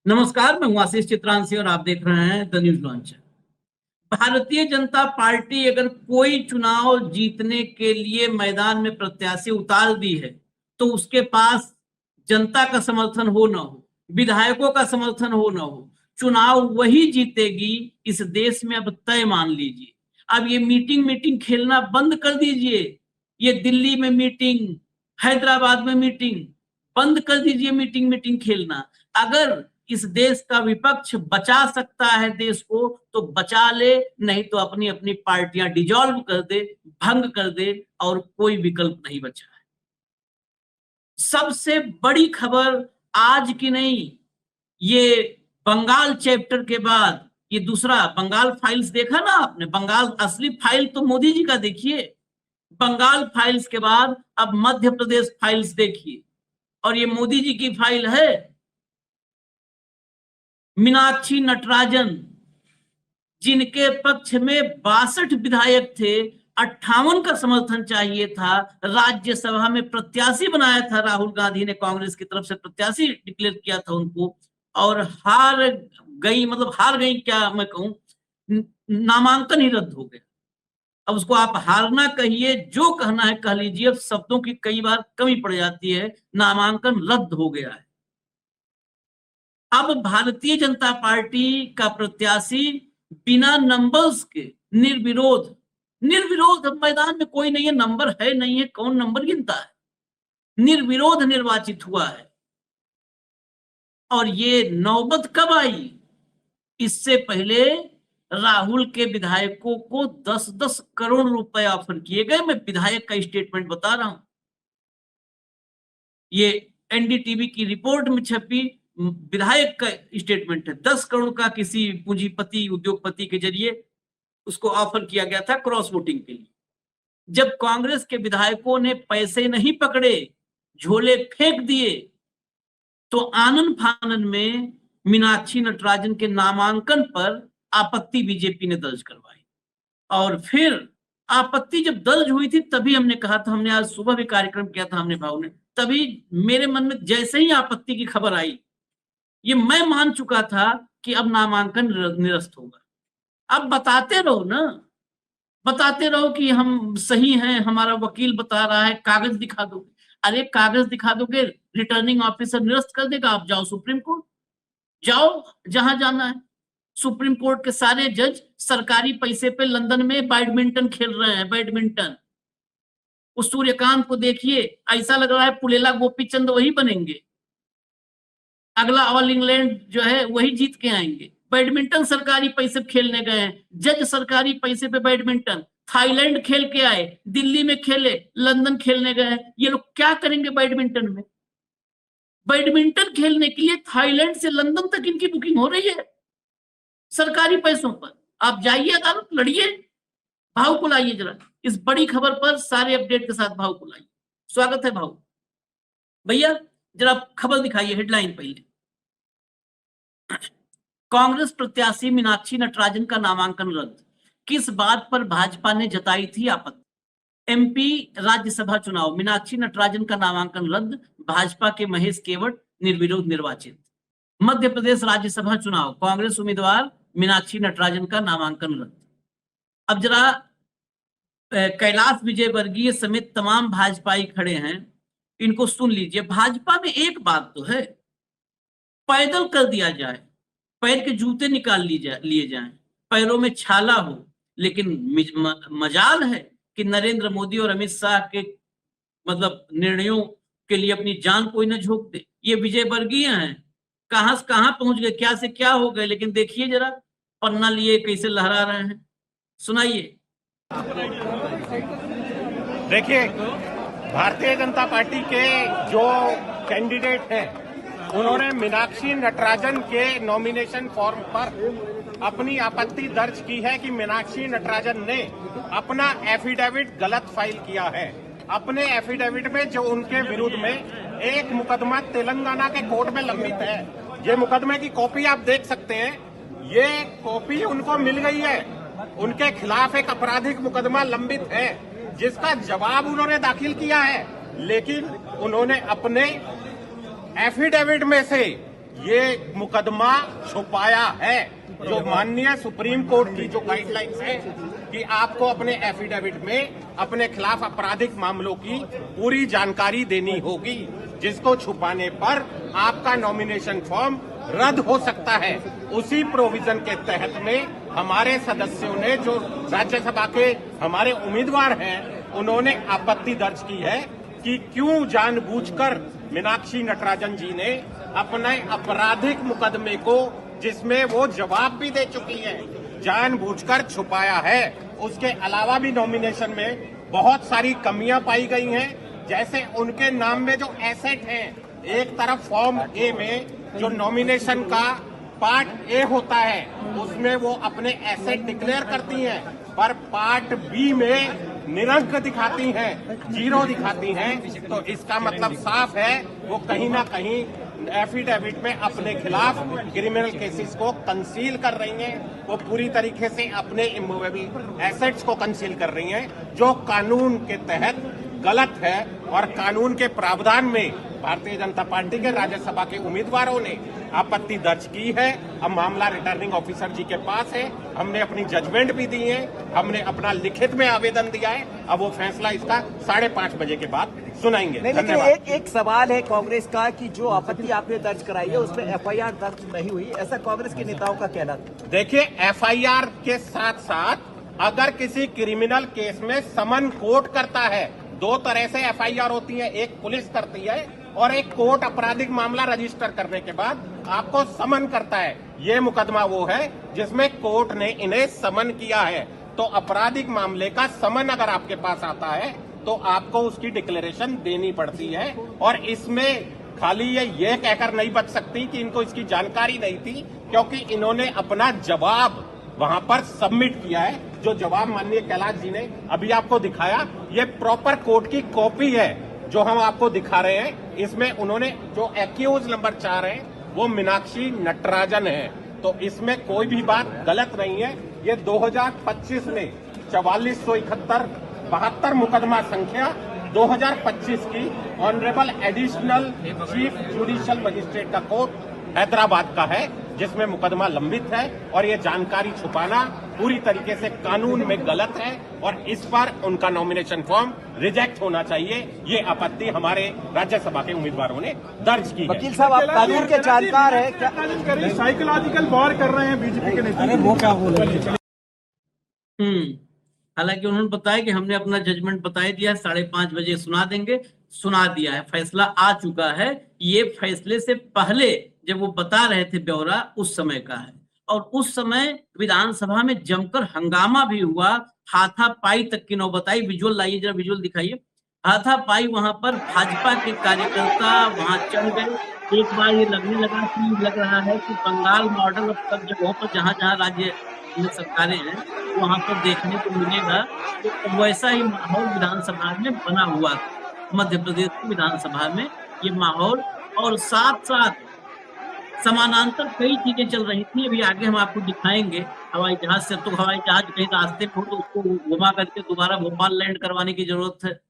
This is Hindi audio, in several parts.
नमस्कार, मैं हूं आशीष चित्रांशी और आप देख रहे हैं the news launch. Bharatiya Janata party अगर कोई चुनाव जीतने के लिए मैदान में प्रत्याशी उतार दी है तो उसके पास जनता का समर्थन हो ना हो, विधायकों का समर्थन हो ना हो, चुनाव वही जीतेगी। इस देश में अब तय मान लीजिए। अब ये मीटिंग मीटिंग खेलना बंद कर दीजिए। ये दिल्ली में मीटिंग, हैदराबाद में मीटिंग, बंद कर दीजिए मीटिंग मीटिंग खेलना। अगर इस देश का विपक्ष बचा सकता है देश को तो बचा ले, नहीं तो अपनी अपनी पार्टियां डिजॉल्व कर दे, भंग कर दे, और कोई विकल्प नहीं बचा है। सबसे बड़ी खबर आज की नहीं, ये बंगाल चैप्टर के बाद ये दूसरा बंगाल फाइल्स देखा ना आपने? बंगाल असली फाइल तो मोदी जी का देखिए, बंगाल फाइल्स के बाद अब मध्य प्रदेश फाइल्स देखिए, और ये मोदी जी की फाइल है। मीनाक्षी नटराजन, जिनके पक्ष में 62 विधायक थे, 58 का समर्थन चाहिए था, राज्यसभा में प्रत्याशी बनाया था राहुल गांधी ने, कांग्रेस की तरफ से प्रत्याशी डिक्लेयर किया था उनको, और हार गई। मतलब हार गई क्या मैं कहूं, नामांकन ही रद्द हो गया। अब उसको आप हारना कहिए, जो कहना है कह लीजिए, अब शब्दों की कई बार कमी पड़ जाती है। नामांकन रद्द हो गया है। अब भारतीय जनता पार्टी का प्रत्याशी बिना नंबर्स के निर्विरोध निर्विरोध, अब मैदान में कोई नहीं है, नंबर है नहीं है, कौन नंबर गिनता है, निर्विरोध निर्वाचित हुआ है। और ये नौबत कब आई? इससे पहले राहुल के विधायकों को 10-10 करोड़ रुपए ऑफर किए गए। मैं विधायक का स्टेटमेंट बता रहा हूं, ये एनडीटीवी की रिपोर्ट में छपी विधायक का स्टेटमेंट है। 10 करोड़ का किसी पूंजीपति उद्योगपति के जरिए उसको ऑफर किया गया था क्रॉस वोटिंग के लिए। जब कांग्रेस के विधायकों ने पैसे नहीं पकड़े, झोले फेंक दिए, तो आनन फानन में मीनाक्षी नटराजन के नामांकन पर आपत्ति बीजेपी ने दर्ज करवाई। और फिर आपत्ति जब दर्ज हुई थी तभी हमने कहा था, हमने आज सुबह भी कार्यक्रम किया था हमने भाव ने, तभी मेरे मन में जैसे ही आपत्ति की खबर आई, ये मैं मान चुका था कि अब नामांकन निरस्त होगा। अब बताते रहो ना, बताते रहो कि हम सही हैं, हमारा वकील बता रहा है, कागज दिखा दो। अरे कागज दिखा दोगे, रिटर्निंग ऑफिसर निरस्त कर देगा। आप जाओ सुप्रीम कोर्ट, जाओ जहां जाना है। सुप्रीम कोर्ट के सारे जज सरकारी पैसे पे लंदन में बैडमिंटन खेल रहे हैं, बैडमिंटन। उस सूर्यकांत को देखिए, ऐसा लग रहा है पुलेला गोपीचंद वही बनेंगे, अगला ऑल इंग्लैंड जो है वही जीत के आएंगे। बैडमिंटन सरकारी पैसे खेलने गए हैं, जज सरकारी पैसे पे बैडमिंटन। थाईलैंड खेल के आए, दिल्ली में खेले, लंदन खेलने गए। ये लोग क्या करेंगे बैडमिंटन में? बैडमिंटन खेलने के लिए थाईलैंड से लंदन तक इनकी बुकिंग हो रही है सरकारी पैसों पर। आप जाइए अदालत, लड़िए, भाव को लाइए जरा। इस बड़ी खबर पर सारे अपडेट के साथ भाव को लाइए। स्वागत है भाव भैया, जरा खबर दिखाइए, हेडलाइन पहले। कांग्रेस प्रत्याशी मीनाक्षी नटराजन का नामांकन रद्द, किस बात पर भाजपा ने जताई थी आपत्ति? एमपी राज्यसभा चुनाव, मीनाक्षी नटराजन का नामांकन रद्द, भाजपा के महेश केवट निर्विरोध निर्वाचित। मध्य प्रदेश राज्यसभा चुनाव, कांग्रेस उम्मीदवार मीनाक्षी नटराजन का नामांकन रद्द। अब जरा कैलाश विजयवर्गीय समेत तमाम भाजपाई खड़े हैं, इनको सुन लीजिए। भाजपा में एक बात तो है, पैदल कर दिया जाए, पैर के जूते निकाल लिए जाएं, पैरों में छाला हो, लेकिन मजाल है कि नरेंद्र मोदी और अमित शाह के मतलब निर्णयों के लिए अपनी जान कोई न झोंक दे। ये विजयवर्गीय हैं, कहां से कहां पहुंच गए, क्या से क्या हो गए। लेकिन देखिए जरा, पन्ना लिए कैसे लहरा रहे हैं, सुनाइए। देखिए, भारतीय जनता पार्टी के जो कैंडिडेट हैं, उन्होंने मीनाक्षी नटराजन के नॉमिनेशन फॉर्म पर अपनी आपत्ति दर्ज की है कि मीनाक्षी नटराजन ने अपना एफिडेविट गलत फाइल किया है। अपने एफिडेविट में जो उनके विरुद्ध में एक मुकदमा तेलंगाना के कोर्ट में लंबित है, ये मुकदमे की कॉपी आप देख सकते हैं, ये कॉपी उनको मिल गई है। उनके खिलाफ एक आपराधिक मुकदमा लंबित है जिसका जवाब उन्होंने दाखिल किया है, लेकिन उन्होंने अपने एफिडेविट में से ये मुकदमा छुपाया है। जो माननीय सुप्रीम कोर्ट की जो गाइडलाइंस है कि आपको अपने एफिडेविट में अपने खिलाफ आपराधिक मामलों की पूरी जानकारी देनी होगी, जिसको छुपाने पर आपका नॉमिनेशन फॉर्म रद्द हो सकता है। उसी प्रोविजन के तहत में हमारे सदस्यों ने, जो राज्यसभा के हमारे उम्मीदवार हैं, उन्होंने आपत्ति दर्ज की है कि क्यों जानबूझकर मीनाक्षी नटराजन जी ने अपने आपराधिक मुकदमे को, जिसमें वो जवाब भी दे चुकी है, जानबूझकर छुपाया है। उसके अलावा भी नॉमिनेशन में बहुत सारी कमियां पाई गई हैं, जैसे उनके नाम में जो एसेट हैं, एक तरफ फॉर्म ए में जो नॉमिनेशन का पार्ट ए होता है उसमें वो अपने एसेट डिक्लेयर करती हैं, पर पार्ट बी में निरंक दिखाती हैं, जीरो दिखाती हैं। तो इसका मतलब साफ है वो कहीं ना कहीं एफिडेविट में अपने खिलाफ क्रिमिनल केसेस को कंसील कर रही हैं। वो पूरी तरीके से अपने इमूवेबल एसेट्स को कंसील कर रही हैं, जो कानून के तहत गलत है। और कानून के प्रावधान में भारतीय जनता पार्टी के राज्यसभा के उम्मीदवारों ने आपत्ति दर्ज की है। अब मामला रिटर्निंग ऑफिसर जी के पास है। हमने अपनी जजमेंट भी दी है, हमने अपना लिखित में आवेदन दिया है। अब वो फैसला इसका 5:30 बजे के बाद सुनाएंगे। लेकिन एक सवाल है कांग्रेस का कि जो आपत्ति आपने दर्ज कराई है उसमें एफआईआर दर्ज नहीं हुई, ऐसा कांग्रेस के नेताओं का कहना था। देखिए, एफआईआर के साथ साथ अगर किसी क्रिमिनल केस में समन कोर्ट करता है, दो तरह से एफआईआर होती है, एक पुलिस करती है और एक कोर्ट आपराधिक मामला रजिस्टर करने के बाद आपको समन करता है। ये मुकदमा वो है जिसमें कोर्ट ने इन्हें समन किया है। तो आपराधिक मामले का समन अगर आपके पास आता है तो आपको उसकी डिक्लेरेशन देनी पड़ती है। और इसमें खाली ये कहकर नहीं बच सकती कि इनको इसकी जानकारी नहीं थी, क्योंकि इन्होंने अपना जवाब वहां पर सबमिट किया है। जो जवाब माननीय कैलाश जी ने अभी आपको दिखाया, ये प्रॉपर कोर्ट की कॉपी है जो हम आपको दिखा रहे हैं। इसमें उन्होंने जो एक्यूज नंबर 4 है वो मीनाक्षी नटराजन है। तो इसमें कोई भी बात गलत नहीं है। ये 2025 में 4471-72 मुकदमा संख्या 2025 की honourable additional chief judicial magistrate का कोर्ट हैदराबाद का है, जिसमें मुकदमा लंबित है। और ये जानकारी छुपाना पूरी तरीके से कानून में गलत है और इस पर उनका नॉमिनेशन फॉर्म रिजेक्ट होना चाहिए। ये आपत्ति हमारे राज्यसभा के उम्मीदवारों ने दर्ज की है। वकील साहब, आप कानून के जानकार हैं क्या? साइकोलॉजिकल वॉर कर रहे हैं बीजेपी के नेता। वो क्या बोल रहे हैं? हालांकि उन्होंने बताया कि हमने अपना जजमेंट बता दिया, 5:30 बजे सुना देंगे। सुना दिया है, फैसला आ चुका है। ये फैसले से पहले जब वो बता रहे थे ब्यौरा, उस समय का है। और उस समय विधानसभा में जमकर हंगामा भी हुआ, हाथापाई तक की नौबत आई। विजुअल लाइए, जरा विजुअल दिखाइए। हाथापाई, वहां पर भाजपा के कार्यकर्ता वहां चढ़ गए। एक बार ये लगने लगा कि लग रहा है कि बंगाल मॉडल अब सब जगहों पर जहां जहां राज्य में सरकारें हैं वहां पर देखने को मिलेगा। तो वैसा ही माहौल विधानसभा में बना हुआ था, मध्य प्रदेश की विधानसभा में ये माहौल। और साथ साथ समानांतर कई चीजें चल रही थी। अभी आगे हम आपको दिखाएंगे। हवाई जहाज से, तो हवाई जहाज कहीं रास्ते में हो तो उसको घुमा करके दोबारा भोपाल लैंड करवाने की जरूरत है।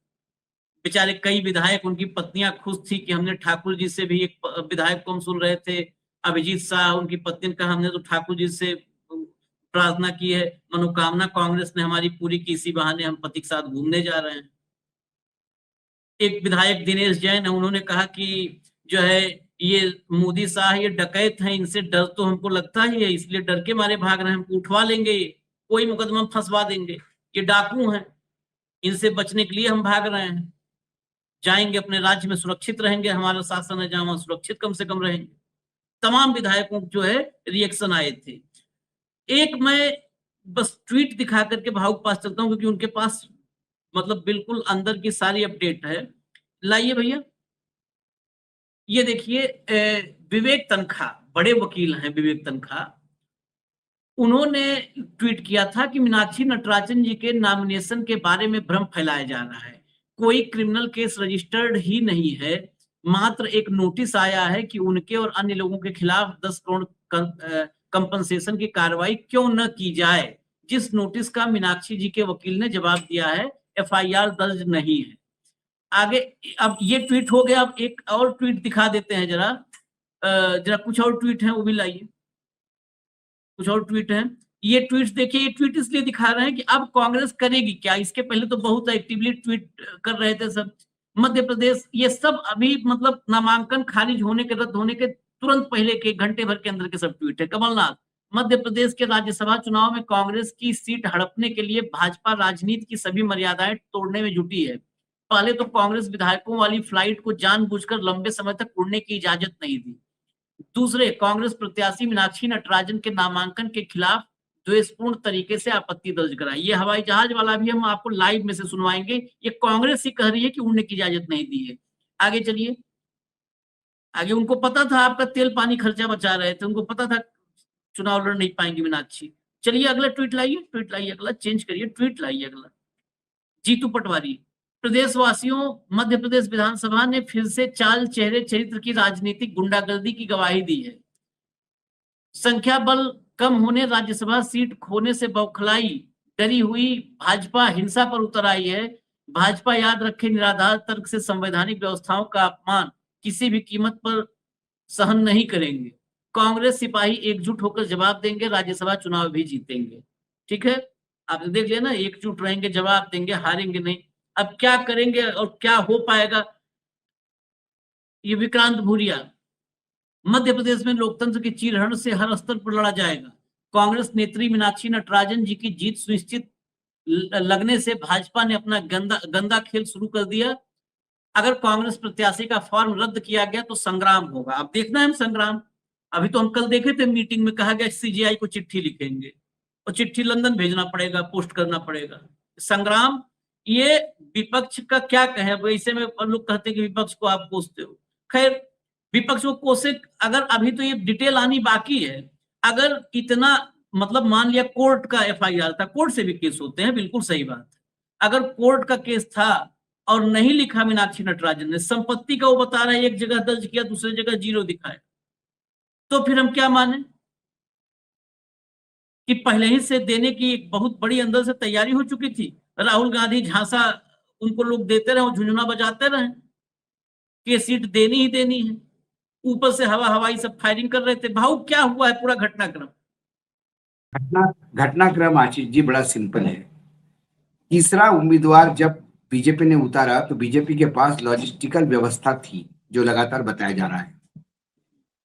बेचारे कई विधायक, उनकी पत्नियां खुश थी कि हमने ठाकुर जी से भी, एक विधायक को हम सुन रहे थे, अभिजीत शाह, उनकी पत्नी ने कहा हमने तो ठाकुर जी से प्रार्थना की है, मनोकामना कांग्रेस ने हमारी पूरी की, इसी बहाने हम पति के साथ घूमने जा रहे हैं। एक विधायक दिनेश जैन है, उन्होंने कहा कि जो है ये मोदी शाह ये डकैत हैं, इनसे डर तो हमको लगता ही है, इसलिए डर के मारे भाग रहे हैं, हमको उठवा लेंगे, कोई मुकदमा फंसवा देंगे, ये डाकू हैं, इनसे बचने के लिए हम भाग रहे हैं। जाएंगे अपने राज्य में, सुरक्षित रहेंगे, हमारा शासन है जहां सुरक्षित कम से कम रहेंगे। तमाम विधायकों जो है रिएक्शन आए थे। एक मैं बस ट्वीट दिखा करके भावुक पास चलता हूं, क्योंकि उनके पास मतलब बिल्कुल अंदर की सारी अपडेट है। लाइए भैया, ये देखिए, विवेक तनखा, बड़े वकील हैं विवेक तनखा, उन्होंने ट्वीट किया था कि मीनाक्षी नटराजन जी के नॉमिनेशन के बारे में भ्रम फैलाया जा रहा है। कोई क्रिमिनल केस रजिस्टर्ड ही नहीं है, मात्र एक नोटिस आया है कि उनके और अन्य लोगों के खिलाफ 10 करोड़ कंपनसेशन की कार्रवाई क्यों न की जाए, जिस नोटिस का मीनाक्षी जी के वकील ने जवाब दिया है एफआईआर दर्ज नहीं है। आगे अब ये ट्वीट हो गया। अब एक और ट्वीट दिखा देते हैं जरा। जरा कुछ और ट्वीट है वो भी लाइए, कुछ और ट्वीट है। ये ट्वीट देखिए, ये ट्वीट इसलिए दिखा रहे हैं कि अब कांग्रेस करेगी क्या। इसके पहले तो बहुत एक्टिवली ट्वीट कर रहे थे सब। मध्य प्रदेश, ये सब अभी मतलब नामांकन खारिज होने के, रद्द होने के तुरंत पहले के घंटे भर के अंदर के सब ट्वीट है। कमलनाथ, मध्य प्रदेश के राज्यसभा चुनाव में कांग्रेस की सीट हड़पने के लिए भाजपा राजनीति की सभी मर्यादाएं तोड़ने में जुटी है। पहले तो कांग्रेस विधायकों वाली फ्लाइट को जानबूझकर लंबे समय तक उड़ने की इजाजत नहीं दी। दूसरे, कांग्रेस प्रत्याशी मीनाक्षी नटराजन के नामांकन के खिलाफ द्वेषपूर्ण तरीके से आपत्ति दर्ज कराई। ये हवाई जहाज वाला भी हम आपको लाइव में से सुनवाएंगे। ये कांग्रेस ही कह रही है कि उड़ने की इजाजत नहीं दी है। आगे चलिए, आगे उनको पता था आपका तेल पानी खर्चा बचा रहे थे, उनको पता था चुनाव लड़ नहीं पाएंगे मीनाक्षी। चलिए अगला ट्वीट लाइए, ट्वीट लाइए, अगला चेंज करिए, ट्वीट लाइए अगला। जीतू पटवारी, प्रदेशवासियों, मध्य प्रदेश विधानसभा ने फिर से चाल चेहरे चरित्र की राजनीतिक गुंडागर्दी की गवाही दी है। संख्या बल कम होने, राज्यसभा सीट खोने से बौखलाई डरी हुई भाजपा हिंसा पर उतर आई है। भाजपा याद रखे, निराधार तर्क से संवैधानिक व्यवस्थाओं का अपमान किसी भी कीमत पर सहन नहीं करेंगे। कांग्रेस सिपाही एकजुट होकर जवाब देंगे, राज्यसभा चुनाव भी जीतेंगे। ठीक है, आप देख लिया ना, एकजुट रहेंगे, जवाब देंगे, हारेंगे नहीं। अब क्या करेंगे और क्या हो पाएगा, ये विक्रांत भूरिया। मध्य प्रदेश में लोकतंत्र की चीरहरण से हर स्तर पर लड़ा जाएगा। कांग्रेस नेत्री मीनाक्षी नटराजन जी की जीत सुनिश्चित लगने से भाजपा ने अपना गंदा खेल शुरू कर दिया। अगर कांग्रेस प्रत्याशी का फॉर्म रद्द किया गया तो संग्राम होगा। अब देखना है हम संग्राम। अभी तो हम कल देखे थे मीटिंग में, कहा गया सीजीआई को चिट्ठी लिखेंगे और चिट्ठी लंदन भेजना पड़ेगा, पोस्ट करना पड़ेगा। संग्राम, ये विपक्ष का क्या कहे, वैसे में लोग कहते हैं कि विपक्ष को आप कोसते हो। खैर, विपक्ष को कोसे, अगर अभी तो ये डिटेल आनी बाकी है। अगर इतना मतलब मान लिया कोर्ट का एफआईआर था, कोर्ट से भी केस होते हैं, बिल्कुल सही बात है। अगर कोर्ट का केस था और नहीं लिखा मीनाक्षी नटराजन ने, संपत्ति का वो बता रहा है एक जगह दर्ज किया, दूसरी जगह जीरो दिखाया, तो फिर हम क्या माने कि पहले ही से देने की एक बहुत बड़ी अंदर से तैयारी हो चुकी थी। राहुल गांधी झांसा उनको लोग देते रहे, झुंझुना बजाते रहे कि सीट देनी ही देनी है। ऊपर से हवाई सब फायरिंग कर रहे थे। भाव क्या हुआ है पूरा घटनाक्रम? घटनाक्रम आशीष जी बड़ा सिंपल है। तीसरा उम्मीदवार जब बीजेपी ने उतारा तो बीजेपी के पास लॉजिस्टिकल व्यवस्था थी, जो लगातार बताया जा रहा है।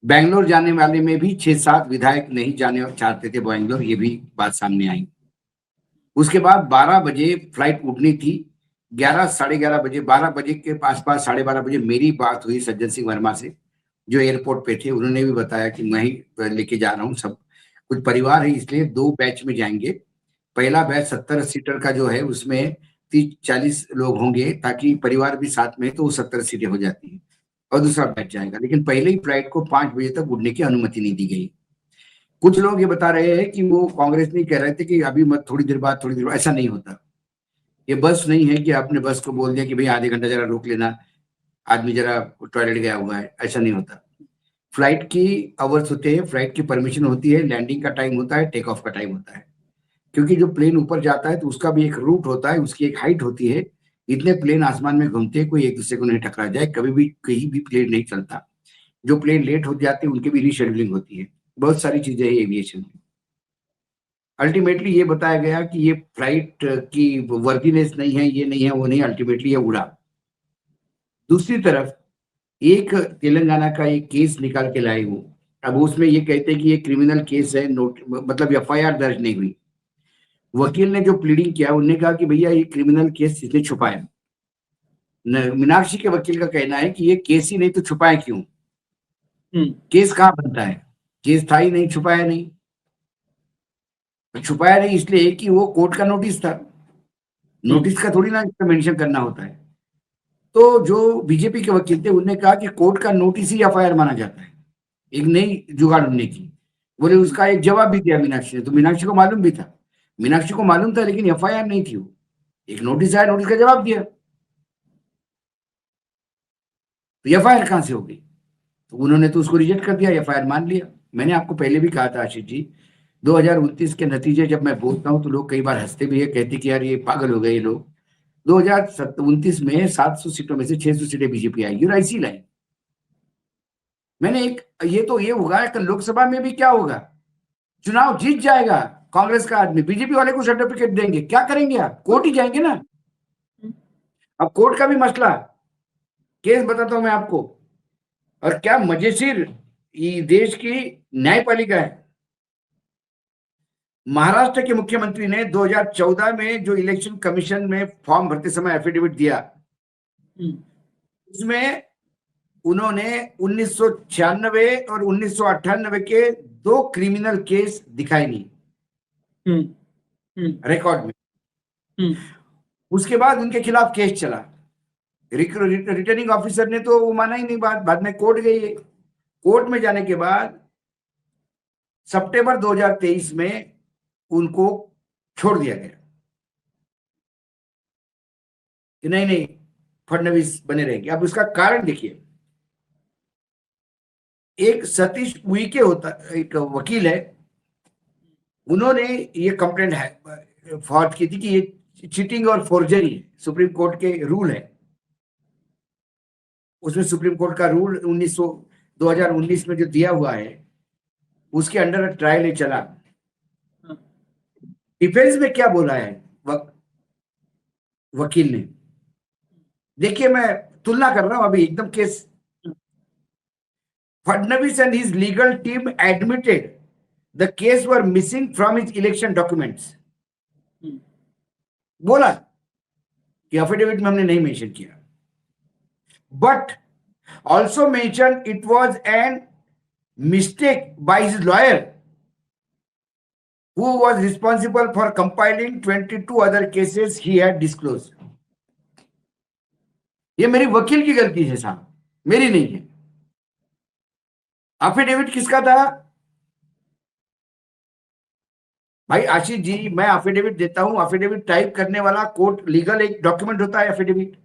बेंगलोर जाने वाले में भी 6-7 विधायक नहीं जाने चाहते थे बेंगलोर, ये भी बात सामने आई। उसके बाद 12 बजे फ्लाइट उठनी थी, 11, साढ़े 11 बजे, 12 बजे के आसपास, 12:30 बजे मेरी बात हुई सज्जन सिंह वर्मा से, जो एयरपोर्ट पे थे। उन्होंने भी बताया कि मैं ही लेके जा रहा हूँ, सब कुछ परिवार है इसलिए 2 बैच में जाएंगे। पहला बैच 70 सीटर का जो है उसमें 30-40 लोग होंगे, ताकि परिवार भी साथ में, तो वो 70 सीटें हो जाती है, और दूसरा बैच जाएगा। लेकिन पहले ही फ्लाइट को 5 बजे तक उड़ने की अनुमति नहीं दी गई। कुछ लोग ये बता रहे हैं कि वो कांग्रेस नहीं कह रहे थे कि अभी मत, थोड़ी देर बाद, ऐसा नहीं होता। ये बस नहीं है कि आपने बस को बोल दिया कि भाई आधे घंटा जरा रोक लेना, आदमी जरा टॉयलेट गया हुआ है, ऐसा नहीं होता। फ्लाइट की आवर्स होते हैं, फ्लाइट की परमिशन होती है, लैंडिंग का टाइम होता है, टेक ऑफ का टाइम होता है। क्योंकि जो प्लेन ऊपर जाता है तो उसका भी एक रूट होता है, उसकी एक हाइट होती है। इतने प्लेन आसमान में घूमते हैं, कोई एक दूसरे को नहीं टकरा जाए, कभी भी कहीं भी प्लेन नहीं चलता। जो प्लेन लेट हो जाते हैं उनकी भी रीशेड्यूलिंग होती है, बहुत सारी चीजें हैं एविएशन में। अल्टीमेटली ये बताया गया कि ये फ्लाइट की वर्दीनेस नहीं है, ये नहीं है, वो नहीं, अल्टीमेटली ये उड़ा। दूसरी तरफ एक तेलंगाना का एक केस निकाल के लाए वो, अब उसमें ये कहते हैं कि ये क्रिमिनल केस है, मतलब एफआईआर दर्ज नहीं हुई। वकील ने जो प्लीडिंग किया, उन्होंने कहा कि भैया ये क्रिमिनल केस इसने छुपाया। मीनाक्षी के वकील का कहना है कि ये केस ही नहीं तो छुपाया क्यों? केस कहाँ बनता है? केस था ही नहीं, छुपाया नहीं। छुपाया नहीं इसलिए कि वो कोर्ट का नोटिस था, नोटिस का थोड़ी ना मेंशन करना होता है। तो जो बीजेपी के वकील थे उन्होंने कहा कि कोर्ट का नोटिस ही एफआईआर माना जाता है, एक नई जुगाड़ ढूंढने की। बोले उसका एक जवाब भी दिया मीनाक्षी ने, तो मीनाक्षी को मालूम भी था, लेकिन एफआईआर नहीं थी, वो एक नोटिस आया, नोटिस का जवाब दिया, तो एफआईआर कहां से हो गई? तो उन्होंने तो उसको रिजेक्ट कर दिया, एफआईआर मान लिया। मैंने आपको पहले भी कहा था आशीष जी, 2029 के नतीजे जब मैं बोलता हूं तो लोग कई बार हंसते भी है, कहते कि यार ये पागल हो गए ये लोग। 2029 में 700 सीटों में से 600 सीटें बीजेपी आएगी और ऐसी लाइन। मैंने एक ये होगा कि लोकसभा में भी क्या होगा, चुनाव जीत जाएगा कांग्रेस का आदमी, बीजेपी वाले को सर्टिफिकेट देंगे, क्या करेंगे आप, कोर्ट ही जाएंगे ना। अब कोर्ट का भी मसला, केस बताता हूं मैं आपको, और क्या मजेशीर ये देश की न्यायपालिका है। महाराष्ट्र के मुख्यमंत्री ने 2014 में जो इलेक्शन कमीशन में फॉर्म भरते समय एफिडेविट दिया, उसमें उन्होंने 1996 और 1998 के 2 क्रिमिनल केस दिखाए नहीं रिकॉर्ड में। उसके बाद उनके खिलाफ केस चला, रिटर्निंग ऑफिसर ने तो वो माना ही नहीं बात, बाद में कोर्ट गई। कोर्ट में जाने के बाद सितंबर 2023 में उनको छोड़ दिया गया कि नहीं नहीं फडणवीस बने रहेंगे। अब उसका कारण देखिए, एक सतीश उइके होता, एक वकील है, उन्होंने ये कंप्लेंट है फॉर्ज की थी कि ये चीटिंग और फोर्जरी है, सुप्रीम कोर्ट के रूल है। उसमें सुप्रीम कोर्ट का रूल 2019 में जो दिया हुआ है उसके अंडर ट्रायल चला। डिफेंस में क्या बोला है वकील ने, देखिए मैं तुलना कर रहा हूं अभी एकदम case. Fadnavis and his legal team admitted the case were missing from his election documents. बोला कि एफिडेविट में हमने नहीं मेंशन किया, but also mention it was an mistake by his lawyer who was responsible for compiling 22 other cases he had disclosed। ये मेरी वकील की गलती है साहब, मेरी नहीं है। एफिडेविट किसका था भाई आशीष जी? मैं एफिडेविट देता हूं, एफिडेविट टाइप करने वाला कोर्ट लीगल एक डॉक्यूमेंट होता है एफिडेविट,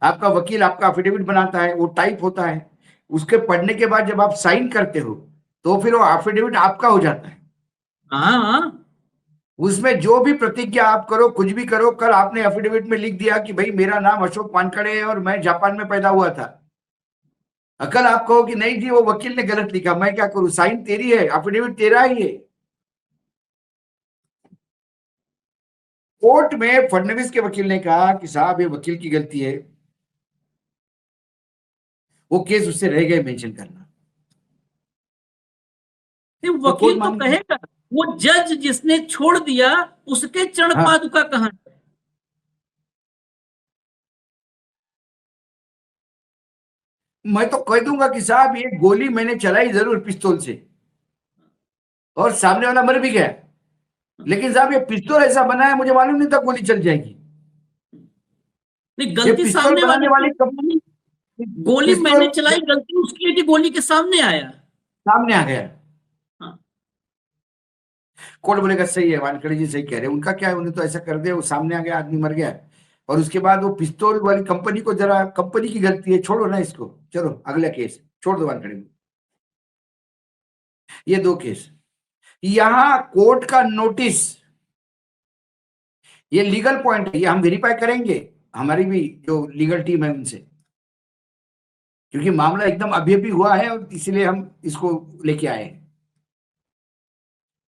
आपका वकील आपका एफिडेविट बनाता है, वो टाइप होता है, उसके पढ़ने के बाद जब आप साइन करते हो तो फिर वो एफिडेविट आपका हो जाता है। हाँ, उसमें जो भी प्रतिज्ञा आप करो, कुछ भी करो, कल आपने एफिडेविट में लिख दिया कि भाई मेरा नाम अशोक वानखड़े है और मैं जापान में पैदा हुआ था, कल आप कहो कि नहीं जी वो वकील ने गलत लिखा, मैं क्या करूं, साइन तेरी है, एफिडेविट तेरा ही है। कोर्ट में फडणवीस के वकील ने कहा कि साहब ये वकील की गलती है, वो केस उससे रह गए मेंशन करना। वकील तो कहेगा, वो जज जिसने छोड़ दिया उसके चरण पादुका कहां? मैं तो कह दूंगा कि साहब ये गोली मैंने चलाई जरूर पिस्तौल से और सामने वाला मर भी गया, लेकिन साहब ये पिस्तौल ऐसा बना है मुझे मालूम नहीं था गोली चल जाएगी। नहीं, गलती सामने वाली कंपनी, गोली मैंने चलाई, गलती उसकी है कि गोली के सामने आया, सामने आ गया। कोर्ट बोलेगा सही है, वानखड़े जी सही कह रहे हैं, उनका क्या है, उन्हें तो ऐसा कर दिया, वो सामने आ गया, आदमी मर गया, और उसके बाद वो पिस्तौल वाली कंपनी को, जरा कंपनी की गलती है, छोड़ो ना इसको, चलो अगला केस छोड़ दो वानखड़े को। ये 2 केस। यहां कोर्ट का नोटिस, ये लीगल पॉइंट है, ये हम वेरीफाई करेंगे, हमारी भी जो लीगल टीम है उनसे, क्योंकि मामला एकदम अभी अभी हुआ है और इसलिए हम इसको लेके आए हैं।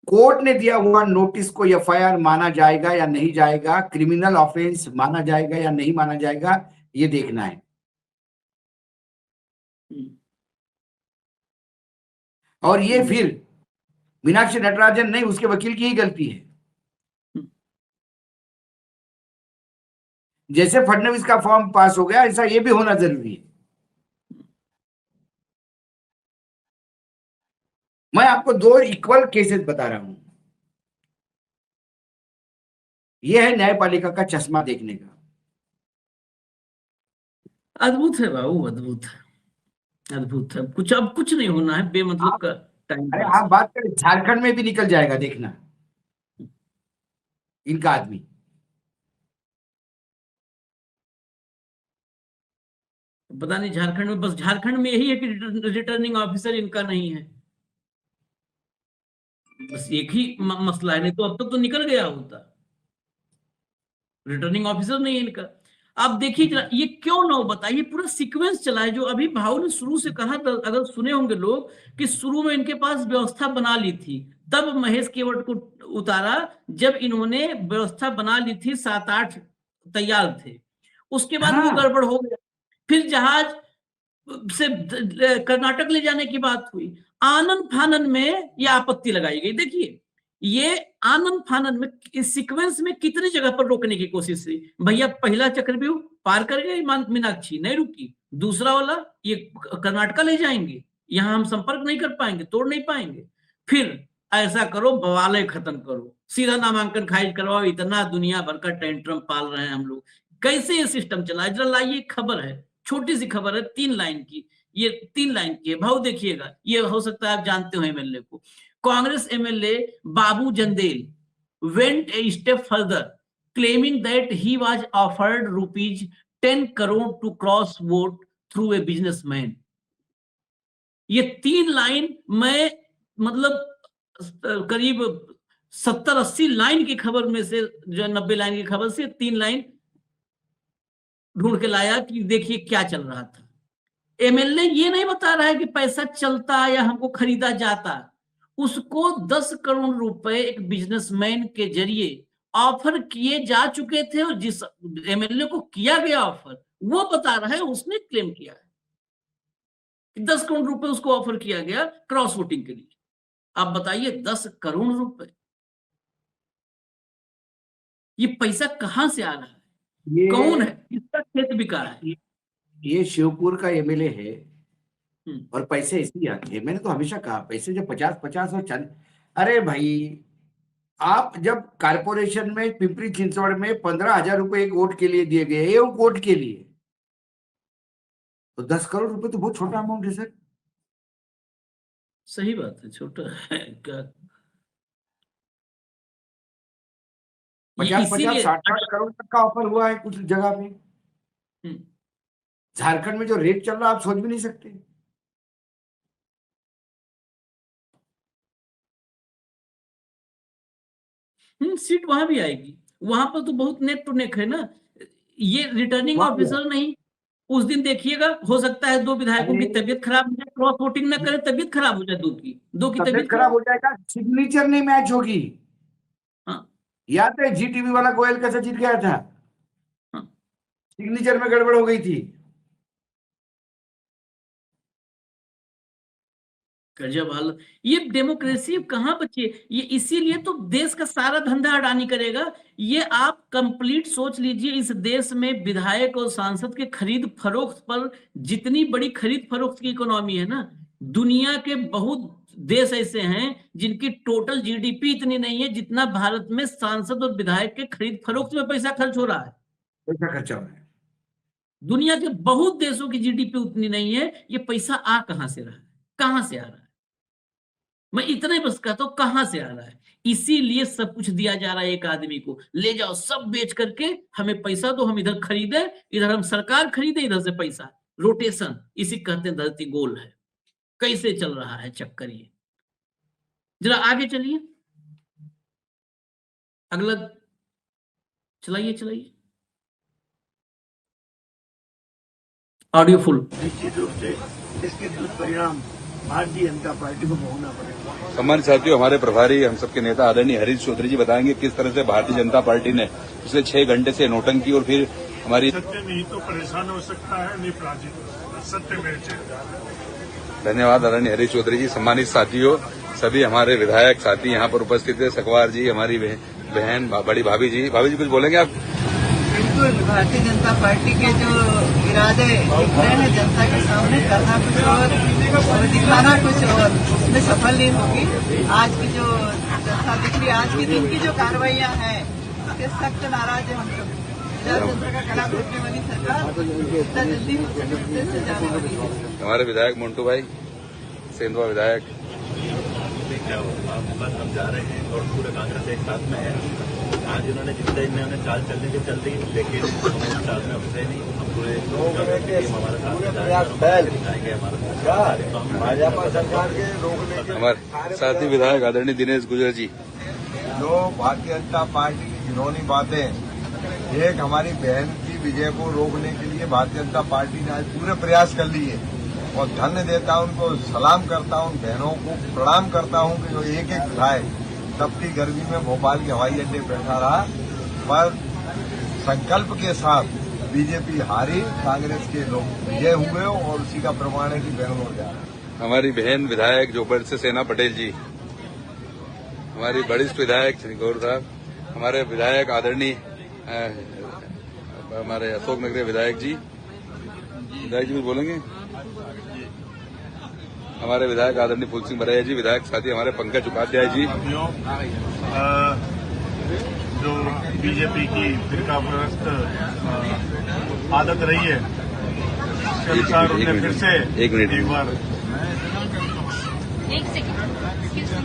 कोर्ट ने दिया हुआ नोटिस को एफआईआर माना जाएगा या नहीं जाएगा, क्रिमिनल ऑफेंस माना जाएगा या नहीं माना जाएगा, ये देखना है। और ये फिर मीनाक्षी नटराजन नहीं, उसके वकील की ही गलती है। जैसे फडणवीस का फॉर्म पास हो गया, ऐसा ये भी होना जरूरी है। मैं आपको 2 इक्वल केसेस बता रहा हूं। यह है न्यायपालिका का चश्मा देखने का। अद्भुत है बाबू, अद्भुत है, अद्भुत है। कुछ अब कुछ नहीं होना है बेमतलब का टाइम। अरे आप बात करें, झारखंड में भी निकल जाएगा, देखना इनका आदमी। पता नहीं झारखंड में, बस झारखंड में यही है कि रिटर्निंग ऑफिसर इनका नहीं है, बस एक ही मसला है, नहीं तो अब तक तो निकल गया होता। रिटर्निंग ऑफिसर नहीं है इनका। आप देखिए जरा, ये क्यों ना हो बताइए, पूरा सीक्वेंस चला है जो अभी भाव ने शुरू से कहा था, अगर सुने होंगे लोग कि शुरू में इनके पास व्यवस्था बना ली थी, तब महेश केवट को उतारा जब इन्होंने व्यवस्था बना ली थी, 7-8 तैयार थे, उसके बाद वो हाँ। गड़बड़ हो गया, फिर जहाज से कर्नाटक ले जाने की बात हुई, आनन फानन में ये आपत्ति लगाई गई। देखिए ये आनन फानन में इस सीक्वेंस में कितनी जगह पर रोकने की कोशिश हुई। भैया पहला चक्रव्यूह पार कर गए मीनाक्षी, नहीं रुकी, दूसरा वाला ये कर्नाटका ले जाएंगे, यहां हम संपर्क नहीं कर पाएंगे, तोड़ नहीं पाएंगे, फिर ऐसा करो बवाले खत्म करो, सीधा नामांकन खारिज करवाओ, इतना दुनिया भर का टेंट्रम पाल रहे हैं हम लोग। कैसे ये सिस्टम चला है, जरा लाइए, खबर है, छोटी सी खबर है, 3 लाइन की, ये 3 लाइन की है, भाव देखिएगा, ये हो सकता है आप जानते हो एमएलए को। Congress MLA Babu Jandel went a step further, claiming that he was offered rupees 10 crore to cross vote through a businessman. ये 3 लाइन मैं मतलब करीब 70-80 लाइन की खबर में से, जो 90 लाइन की खबर से 3 लाइन ढूंढ के लाया कि देखिए क्या चल रहा था। एमएलए ये नहीं बता रहा है कि पैसा चलता या हमको खरीदा जाता, उसको 10 करोड़ रुपए एक बिजनेसमैन के जरिए ऑफर किए जा चुके थे, और जिस एमएलए को किया गया ऑफर वो बता रहा है, उसने क्लेम किया है कि 10 करोड़ रुपए उसको ऑफर किया गया क्रॉस वोटिंग के लिए। आप बताइए 10 करोड़ रुपए, ये पैसा कहां से आ रहा है, कौन है, किसका खेत बिका है? ये शिवपुर का एमएलए है और पैसे इसी आते हैं। मैंने तो हमेशा कहा पैसे जब 50-50 और चल, अरे भाई आप जब कारपोरेशन में पिंपरी चिंचवड़ में 15,000 रुपए एक वोट के लिए दिए गए, एक वोट के लिए, तो 10 करोड़ रुपए तो बहुत छोटा अमाउंट है सर। सही बात है, छोटा है क्या? 50-50, 60-60 करोड़ तक का ऑफर हुआ है कुछ जगह पे। झारखंड में जो रेट चल रहा है आप सोच भी नहीं सकते। सीट वहां भी आएगी, वहां पर तो बहुत नेक टू नेक है ना, ये रिटर्निंग ऑफिसर नहीं। उस दिन देखिएगा, हो सकता है 2 विधायकों की तबीयत खराब हो जाए, क्रॉस वोटिंग न करे, तबीयत खराब हो जाए, 2 की तबीयत खराब हो जाएगा, सिग्नेचर नहीं मैच होगी। हाँ, याद है जीटीवी वाला गोयल कैसे जीत गया था? हाँ, सिग्नेचर में गड़बड़ हो गई थी। गजब हालत, ये डेमोक्रेसी कहाँ बची है? ये इसीलिए तो देश का सारा धंधा अडानी करेगा। ये आप कंप्लीट सोच लीजिए, इस देश में विधायक और सांसद के खरीद फरोख्त पर जितनी बड़ी खरीद फरोख्त की इकोनॉमी है ना, दुनिया के बहुत देश ऐसे हैं जिनकी टोटल जीडीपी इतनी नहीं है जितना भारत में सांसद और विधायक के खरीद फरोख्त में पैसा खर्च हो रहा है। पैसा खर्चा हो रहा है। दुनिया के बहुत देशों की जीडीपी उतनी नहीं है। ये पैसा आ कहां से रहा है, कहां से आ रहा है? मैं इतना ही बस कहता हूं, कहां से आ रहा है? इसीलिए सब कुछ दिया जा रहा है एक आदमी को, ले जाओ सब बेच करके हमें पैसा दो, हम इधर खरीदे, इधर हम सरकार खरीदे, इधर से पैसा, रोटेशन, इसी कहते हैं धरती गोल है। कैसे चल रहा है चक्कर ये? जरा आगे चलिए, अगला चलाइए ऑडियो फुल। निश्चित रूप से इसके दुष्परिणाम भारतीय जनता पार्टी को भोगना पड़ेगा। सम्मानित साथियों, हमारे प्रभारी हम सबके नेता आदरणीय हरीश चौधरी जी बताएंगे किस तरह से भारतीय जनता पार्टी ने पिछले 6 घंटे से नोटंकी और फिर हमारी सत्य नहीं तो परेशान हो सकता है, नहीं पराजित हो सकता है, सत्य मेरे चेहरे। धन्यवाद आदरणीय हरीश चौधरी जी। सम्मानित साथियों, सभी हमारे विधायक साथी यहाँ पर उपस्थित है, सकवार जी, हमारी बहन बड़ी भाभी जी कुछ बोलेंगे आप? बिल्कुल, भारतीय जनता पार्टी के जो इरादे दिख रहे हैं जनता के सामने, करना कुछ और दिखाना कुछ और, उसमें सफल नहीं होगी। आज की जो जनता दिख रही है, आज के दिन की जो कार्रवाइयां हैं, उसके सख्त नाराज है हम लोग। जनता का गला घोटने वाली सरकार जितना जल्दी हो सके से जाने वाली है। हमारे विधायक मोन्टू भाई, सेंधवा विधायक, बस हम जा रहे हैं और पूरे कांग्रेस एक साथ में है। आज इन्होंने जितने इन्होंने चाल चलने की चल रही, लेकिन हम उस चाल में घुसे नहीं। हम पूरे हमारे साथ हमारे साथी विधायक आदरणीय दिनेश गुजर जी। जो भारतीय जनता पार्टी की घिनौनी बातें, एक हमारी बहन की विजय को रोकने के लिए भारतीय जनता पार्टी ने आज पूरे प्रयास कर लिए और धन्य देता हूं, उनको सलाम करता हूं, बहनों को प्रणाम करता हूं कि जो एक एक विधायक तपती गर्मी में भोपाल के हवाई अड्डे बैठा रहा, पर संकल्प के साथ बीजेपी हारी, कांग्रेस के लोग विजय हुए और उसी का प्रमाण है कि बेंगलोर जा रहे हैं। हमारी बहन विधायक जोबड़ से सेना पटेल जी, हमारी वरिष्ठ विधायक श्री गौर साहब, हमारे विधायक आदरणीय हमारे अशोक नगरी विधायक जी कुछ बोलेंगे? हमारे विधायक आदरणीय फूल सिंह बरैया जी, विधायक साथी हमारे पंकज उपाध्याय जी। जो बीजेपी की फिरकापरस्त आदत रही है, उसके अनुसार उन्हें फिर से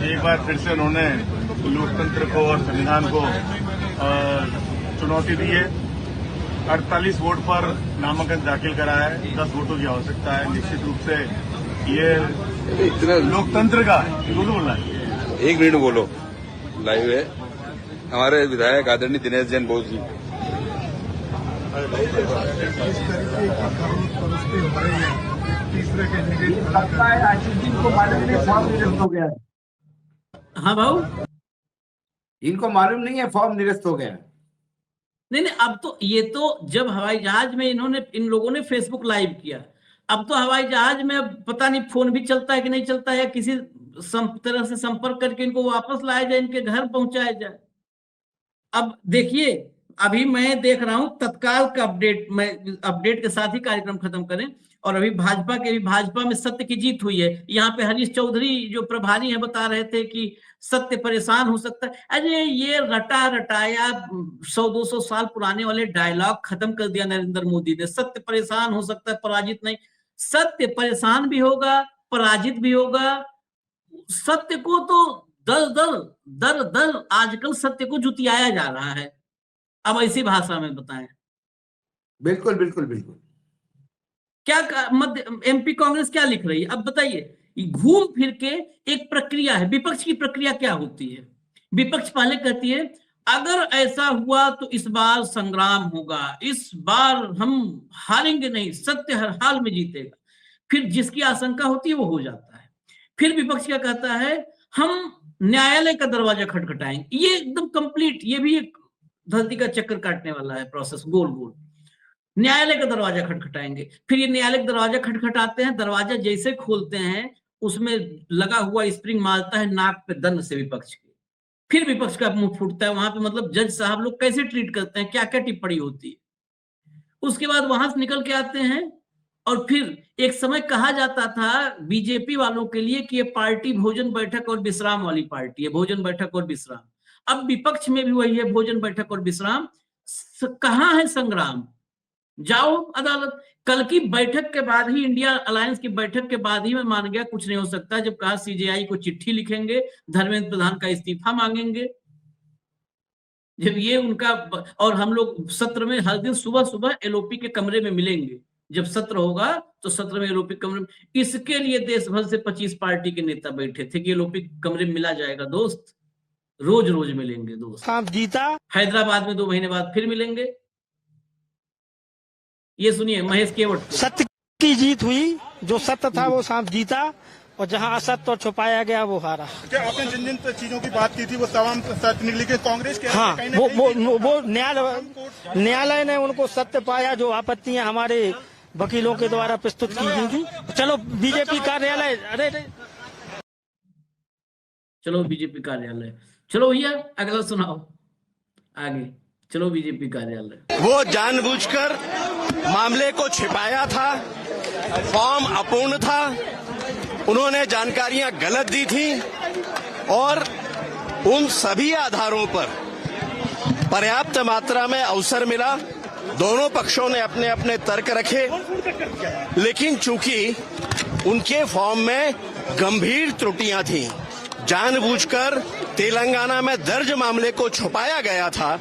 एक बार फिर से उन्होंने लोकतंत्र को और संविधान को चुनौती दी है। 48 वोट पर नामांकन दाखिल करा है, 10 वोटों की आवश्यकता है। निश्चित रूप से ये लोकतंत्र का बोलना है। 1 मिनट बोलो, लाइव है। हमारे विधायक आदरणीय दिनेश जैन बोस जी। तीसरे कैंडिडेट को मालूम नहीं फॉर्म निरस्त हो गया। हाँ भाऊ, इनको मालूम नहीं है फॉर्म निरस्त हो गया। नहीं, अब तो ये तो जब हवाई जहाज में इन लोगों ने फेसबुक लाइव किया, अब तो हवाई जहाज में अब पता नहीं फोन भी चलता है कि नहीं चलता है, किसी तरह से संपर्क करके इनको वापस लाया जाए, इनके घर पहुंचाया जाए। अब देखिए, अभी मैं देख रहा हूं तत्काल का अपडेट, मैं अपडेट के साथ ही कार्यक्रम खत्म करें। और अभी भाजपा में सत्य की जीत हुई है। यहाँ पे हरीश चौधरी जो प्रभारी हैं बता रहे थे कि सत्य परेशान हो सकता है। अरे ये रटाया 100-200 साल पुराने वाले डायलॉग खत्म कर दिया नरेंद्र मोदी ने। सत्य परेशान हो सकता है, पराजित नहीं। सत्य परेशान भी होगा, पराजित भी होगा। सत्य को तो दर आजकल सत्य को जुतियाया जा रहा है। अब ऐसी भाषा में बताएं। बिल्कुल बिल्कुल बिल्कुल। क्या मध्य एमपी कांग्रेस क्या लिख रही है अब बताइए। घूम फिर के एक प्रक्रिया है। विपक्ष की प्रक्रिया क्या होती है? विपक्ष पहले कहती है अगर ऐसा हुआ तो इस बार संग्राम होगा, इस बार हम हारेंगे नहीं, सत्य हर हाल में जीतेगा। फिर जिसकी आशंका होती है वो हो जाता है। फिर विपक्ष क्या कहता है, हम न्यायालय का दरवाजा खटखटाएंगे। ये एकदम कंप्लीट, ये भी एक धरती का चक्कर काटने वाला है प्रोसेस, गोल गोल। न्यायालय का दरवाजा खटखटाएंगे। फिर ये न्यायालय का दरवाजा खटखटाते हैं, दरवाजा जैसे खोलते हैं उसमें लगा हुआ स्प्रिंग मारता है नाक पे दंड से विपक्ष के। फिर विपक्ष का मुंह फूटता है। वहां पे मतलब जज साहब लोग कैसे ट्रीट करते हैं, क्या क्या टिप्पणी होती है। उसके बाद वहां से निकल के आते हैं। और फिर एक समय कहा जाता था बीजेपी वालों के लिए कि ये पार्टी भोजन बैठक और विश्राम वाली पार्टी है, भोजन बैठक और विश्राम। अब विपक्ष में भी वही है, भोजन बैठक और विश्राम। कहां है संग्राम? जाओ अदालत। कल की बैठक के बाद ही, इंडिया अलायंस की बैठक के बाद ही मैं मान गया कुछ नहीं हो सकता, जब कहा सीजेआई को चिट्ठी लिखेंगे, धर्मेंद्र प्रधान का इस्तीफा मांगेंगे। जब ये उनका, और हम लोग सत्र में हर दिन सुबह सुबह एलओपी के कमरे में मिलेंगे। जब सत्र होगा तो सत्र में एलओपी कमरे में, इसके लिए देश भर से 25 पार्टी के नेता बैठे थे कि एलओपी कमरे में मिला जाएगा दोस्त, रोज रोज मिलेंगे दोस्त। जीता हैदराबाद में 2 महीने बाद फिर मिलेंगे। ये सुनिए महेश केवट। सत्य की जीत हुई, जो सत्य था वो सांप जीता, और जहां असत्य और छुपाया गया वो हारा। आपने जिन जिन चीजों की बात की थी वो तमाम सत्य निकली कि कांग्रेस के, हाँ, वो न्यायालय ने उनको सत्य पाया। जो आपत्तियां हमारे वकीलों के द्वारा प्रस्तुत की गई थी। चलो बीजेपी कार्यालय, अरे चलो बीजेपी कार्यालय, चलो भैया अगला सुनाओ आगे। चलो बीजेपी कार्यालय। वो जानबूझकर मामले को छिपाया था, फॉर्म अपूर्ण था, उन्होंने जानकारियां गलत दी थी, और उन सभी आधारों पर पर्याप्त मात्रा में अवसर मिला। दोनों पक्षों ने अपने अपने तर्क रखे, लेकिन चूंकि उनके फॉर्म में गंभीर त्रुटियां थीं, जानबूझकर तेलंगाना में दर्ज मामले को छुपाया गया था,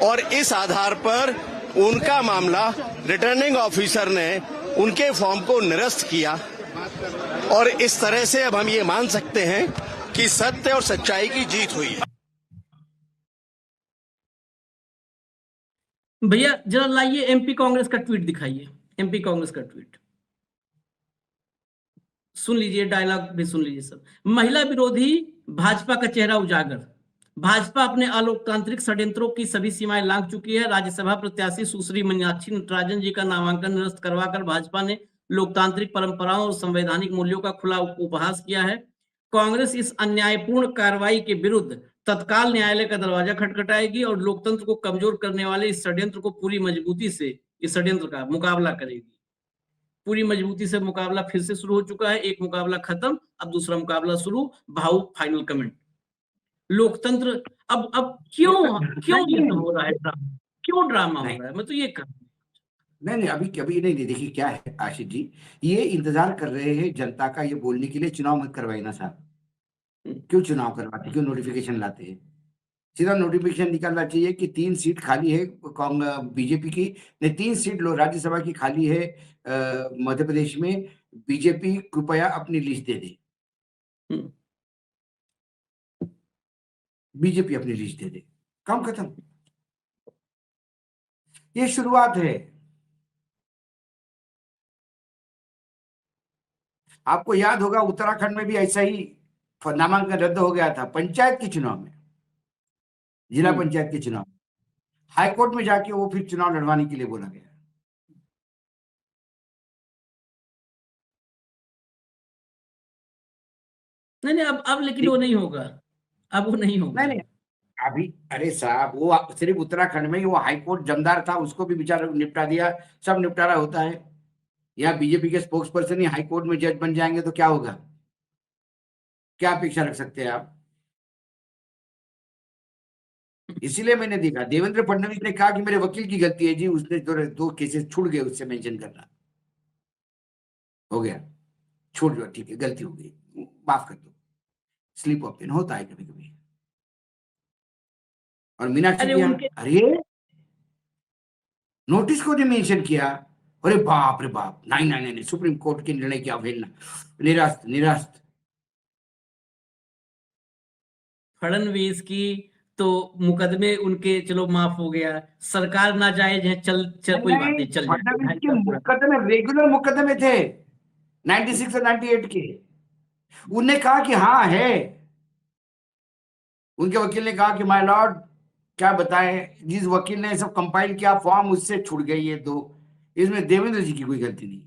और इस आधार पर उनका मामला रिटर्निंग ऑफिसर ने उनके फॉर्म को निरस्त किया। और इस तरह से अब हम ये मान सकते हैं कि सत्य और सच्चाई की जीत हुई है। भैया जरा लाइए एमपी कांग्रेस का ट्वीट दिखाइए, एमपी कांग्रेस का ट्वीट सुन लीजिए, डायलॉग भी सुन लीजिए सब। महिला विरोधी भाजपा का चेहरा उजागर, भाजपा अपने अलोकतांत्रिक षड्यंत्रों की सभी सीमाएं लांघ चुकी है। राज्यसभा प्रत्याशी सुश्री मीनाक्षी नटराजन जी का नामांकन निरस्त करवाकर भाजपा ने लोकतांत्रिक परंपराओं और संवैधानिक मूल्यों का खुला उपहास किया है। कांग्रेस इस अन्यायपूर्ण कार्रवाई के विरुद्ध तत्काल न्यायालय का दरवाजा खटखटाएगी और लोकतंत्र को कमजोर करने वाले इस षड्यंत्र को पूरी मजबूती से, इस षड्यंत्र का मुकाबला करेगी। पूरी मजबूती से मुकाबला फिर से शुरू हो चुका है, एक मुकाबला खत्म, अब दूसरा मुकाबला शुरू। भावुक फाइनल कमेंट। लोकतंत्र अब क्यों ये हो रहा है ड्रामा, क्यों ड्रामा हो रहा है, मैं तो ये कहूँ। नहीं, अभी नहीं, देखिए क्या है आशीष जी, ये इंतजार कर रहे हैं जनता का ये बोलने के लिए चुनाव मत करवाइए ना साहब। क्यों चुनाव करवाते, क्यों नोटिफिकेशन लाते हैं? सीधा नोटिफिकेशन निकालना चाहिए कि 3 सीट खाली है बीजेपी की, नहीं 3 सीट राज्यसभा की खाली है मध्य प्रदेश में, बीजेपी कृपया अपनी लिस्ट दे दे। बीजेपी अपनी लिस्ट दे दे, काम खत्म। ये शुरुआत है। आपको याद होगा उत्तराखंड में भी ऐसा ही नामांकन रद्द हो गया था पंचायत के चुनाव में, जिला पंचायत के चुनाव। हाईकोर्ट में जाके वो फिर चुनाव लड़वाने के लिए बोला गया। नहीं अब लेकिन वो नहीं होगा, अब वो नहीं होगा। नहीं अभी, अरे साहब वो सिर्फ उत्तराखंड में ही वो हाईकोर्ट जमदार था, उसको भी बेचारा निपटा दिया। सब निपटारा होता है। या बीजेपी के स्पोक्स पर्सन ही हाईकोर्ट में जज बन जाएंगे तो क्या होगा? क्या अपेक्षा रख सकते हैं आप? इसीलिए मैंने देखा देवेंद्र फडणवीस ने कहा कि मेरे वकील की गलती है जी, उसने 2 केसेस छूट गए, उससे मेंशन करना हो गया, छूट गया, ठीक है गलती हो गई, माफ कर दो, स्लिप ऑफ पेन होता है कभी कभी। और मीनाक्षी अरे नोटिस को जो मेंशन किया, अरे बाप रे बाप, नहीं, सुप्रीम कोर्ट के निर्णय की अवहेलना, निरास्त। फडणवीस की तो मुकदमे उनके चलो माफ हो गया, सरकार नाजायज है, चल कोई बात नहीं, चल फडणवीस के मुकदमे रेगुलर मुकदमे थे 96 और 98 के। उन्होंने कहा कि हाँ है, उनके वकील ने कहा कि माय लॉर्ड क्या बताएं, जिस वकील ने सब कंपाइल किया फॉर्म उससे छूट गई है 2, इसमें देवेंद्र जी की कोई गलती नहीं।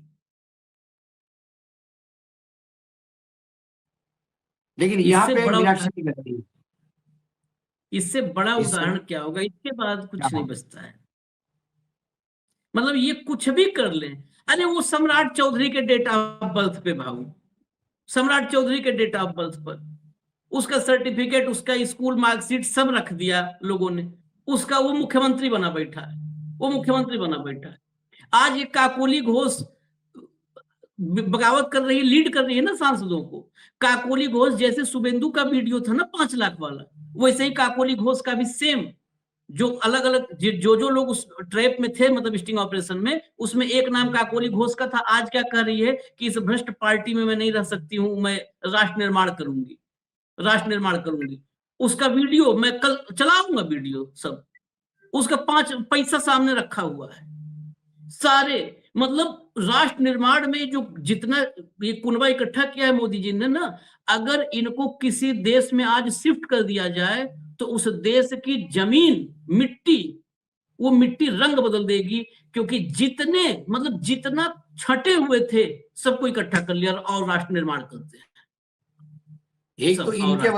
लेकिन यहाँ पे मीनाक्षी की गलती है। इससे बड़ा उदाहरण क्या होगा? इसके बाद कुछ नहीं बचता है। मतलब ये कुछ भी कर ले। अरे वो सम्राट चौधरी के डेट ऑफ बर्थ पे भाऊ, सम्राट चौधरी के डेट ऑफ बर्थ पर उसका सर्टिफिकेट, उसका स्कूल मार्कशीट सब रख दिया लोगों ने, उसका वो मुख्यमंत्री बना बैठा है, वो मुख्यमंत्री बना बैठा है। आज ये काकोली घोष बगावत कर रही है, लीड कर रही है ना सांसदों को। काकोली घोष जैसे शुभेंदु का वीडियो था ना 5 लाख वाला, वैसे ही काकोली घोष का भी सेम, जो अलग अलग जो लोग उस ट्रैप में थे, मतलब स्टिंग ऑपरेशन में, उसमें एक नाम काकोली घोष का था। आज क्या कह रही है कि इस भ्रष्ट पार्टी में मैं नहीं रह सकती हूँ, मैं राष्ट्र निर्माण करूंगी, राष्ट्र निर्माण करूंगी। उसका वीडियो मैं कल चलाऊंगा, वीडियो सब, उसका 5 पैसा सामने रखा हुआ है सारे। मतलब राष्ट्र निर्माण में जो जितना ये कुनबा इकट्ठा किया है मोदी जी ने ना, अगर इनको किसी देश में आज शिफ्ट कर दिया जाए तो उस देश की जमीन, मिट्टी, वो मिट्टी रंग बदल देगी। क्योंकि जितना छटे हुए थे सबको इकट्ठा कर लिया और राष्ट्र निर्माण करते हैं। एक तो इनके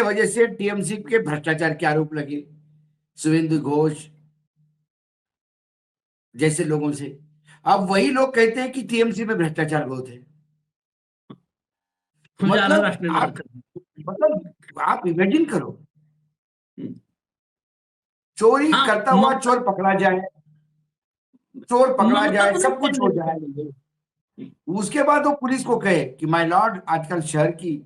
वजह से टीएमसी के भ्रष्टाचार के आरोप लगे, शुभेंदु घोष जैसे लोगों से। अब वही लोग कहते हैं कि टीएमसी में भ्रष्टाचार बहुत है। मतलब आप इमेजिन करो, चोरी करता हुआ चोर पकड़ा जाए, सब कुछ हो जाए, उसके बाद वो पुलिस को कहे कि माय लॉर्ड आजकल शहर की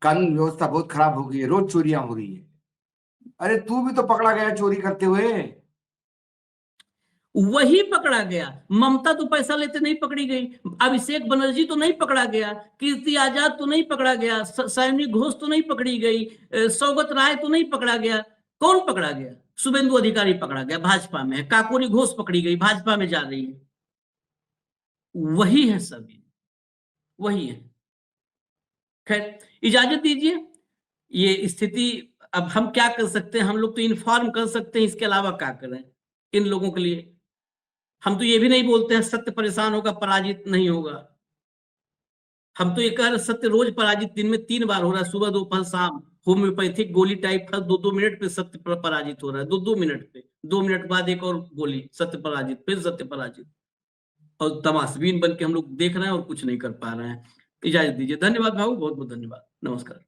कानून व्यवस्था बहुत खराब हो गई है, रोज चोरियां हो रही है। अरे तू भी तो पकड़ा गया चोरी करते हुए। वही पकड़ा गया। ममता तो पैसा लेते नहीं पकड़ी गई, अभिषेक बनर्जी तो नहीं पकड़ा गया, कीर्ति आजाद तो नहीं पकड़ा गया, सैनी घोष तो नहीं पकड़ी गई, सौगत राय तो नहीं पकड़ा गया। कौन पकड़ा गया? शुभेंदु अधिकारी पकड़ा गया, भाजपा में है। काकोरी घोष पकड़ी गई, भाजपा में जा रही है। वही है सभी, वही है। खैर इजाजत दीजिए, ये स्थिति अब हम क्या कर सकते हैं? हम लोग तो इन्फॉर्म कर सकते हैं, इसके अलावा क्या करें इन लोगों के लिए? हम तो ये भी नहीं बोलते हैं सत्य परेशान होगा, पराजित नहीं होगा। हम तो ये कह रहे सत्य रोज पराजित, दिन में 3 बार हो रहा है, सुबह दोपहर शाम। होम्योपैथिक गोली टाइप हर 2-2 मिनट पे सत्य पराजित हो रहा है, 2-2 मिनट पे, 2 मिनट बाद एक और गोली, सत्य पराजित, फिर सत्य पराजित। और तमाशबीन बन के हम लोग देख रहे हैं और कुछ नहीं कर पा रहे हैं। इजाजत दीजिए, धन्यवाद भाऊ, बहुत बहुत धन्यवाद, नमस्कार।